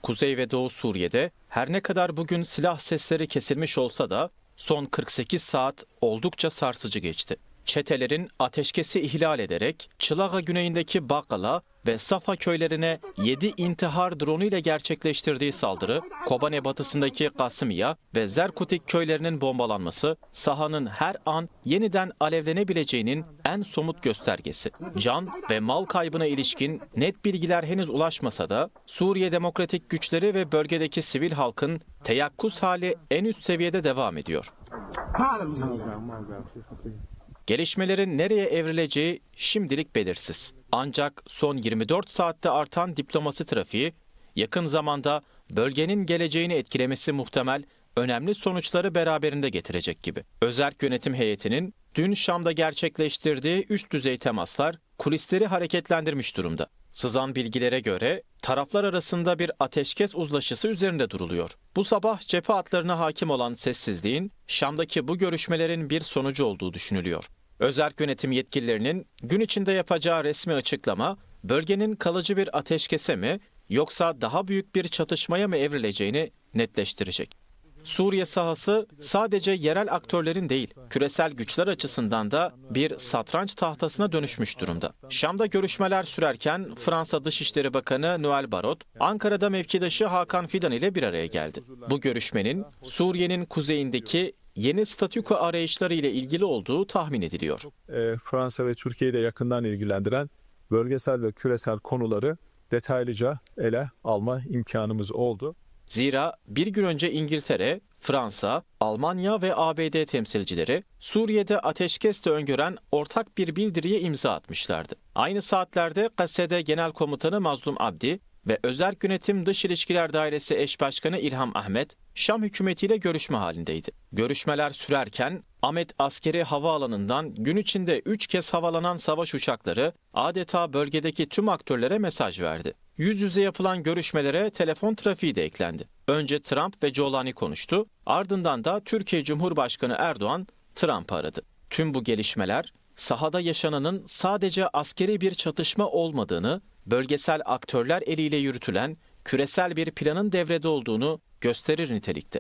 Kuzey ve Doğu Suriye'de her ne kadar bugün silah sesleri kesilmiş olsa da son 48 saat oldukça sarsıcı geçti. Çetelerin ateşkesi ihlal ederek Çılaga güneyindeki Bakala ve Safa köylerine 7 intihar dronu ile gerçekleştirdiği saldırı, Kobane batısındaki Kasimiya ve Zerkutik köylerinin bombalanması, sahanın her an yeniden alevlenebileceğinin en somut göstergesi. Can ve mal kaybına ilişkin net bilgiler henüz ulaşmasa da Suriye Demokratik Güçleri ve bölgedeki sivil halkın teyakkuz hali en üst seviyede devam ediyor. Gelişmelerin nereye evrileceği şimdilik belirsiz. Ancak son 24 saatte artan diplomasi trafiği, yakın zamanda bölgenin geleceğini etkilemesi muhtemel önemli sonuçları beraberinde getirecek gibi. Özerk Yönetim Heyeti'nin dün Şam'da gerçekleştirdiği üst düzey temaslar kulisleri hareketlendirmiş durumda. Sızan bilgilere göre taraflar arasında bir ateşkes uzlaşısı üzerinde duruluyor. Bu sabah cephe hatlarına hakim olan sessizliğin Şam'daki bu görüşmelerin bir sonucu olduğu düşünülüyor. Özerk yönetim yetkililerinin gün içinde yapacağı resmi açıklama bölgenin kalıcı bir ateşkese mi yoksa daha büyük bir çatışmaya mı evrileceğini netleştirecek. Suriye sahası sadece yerel aktörlerin değil, küresel güçler açısından da bir satranç tahtasına dönüşmüş durumda. Şam'da görüşmeler sürerken Fransa Dışişleri Bakanı Noel Barrot, Ankara'da mevkidaşı Hakan Fidan ile bir araya geldi. Bu görüşmenin Suriye'nin kuzeyindeki yeni statüko arayışları ile ilgili olduğu tahmin ediliyor. Fransa ve Türkiye'yi de yakından ilgilendiren bölgesel ve küresel konuları detaylıca ele alma imkanımız oldu. Zira bir gün önce İngiltere, Fransa, Almanya ve ABD temsilcileri Suriye'de ateşkesle öngören ortak bir bildiriye imza atmışlardı. Aynı saatlerde KSD Genel Komutanı Mazlum Abdi ve Özerk Yönetim Dış İlişkiler Dairesi Eş Başkanı İlham Ahmet, Şam hükümetiyle görüşme halindeydi. Görüşmeler sürerken Ahmet Askeri Havaalanı'ndan gün içinde 3 kez havalanan savaş uçakları adeta bölgedeki tüm aktörlere mesaj verdi. Yüz yüze yapılan görüşmelere telefon trafiği de eklendi. Önce Trump ve Jolani konuştu, ardından da Türkiye Cumhurbaşkanı Erdoğan Trump'ı aradı. Tüm bu gelişmeler sahada yaşananın sadece askeri bir çatışma olmadığını, bölgesel aktörler eliyle yürütülen küresel bir planın devrede olduğunu gösterir nitelikte.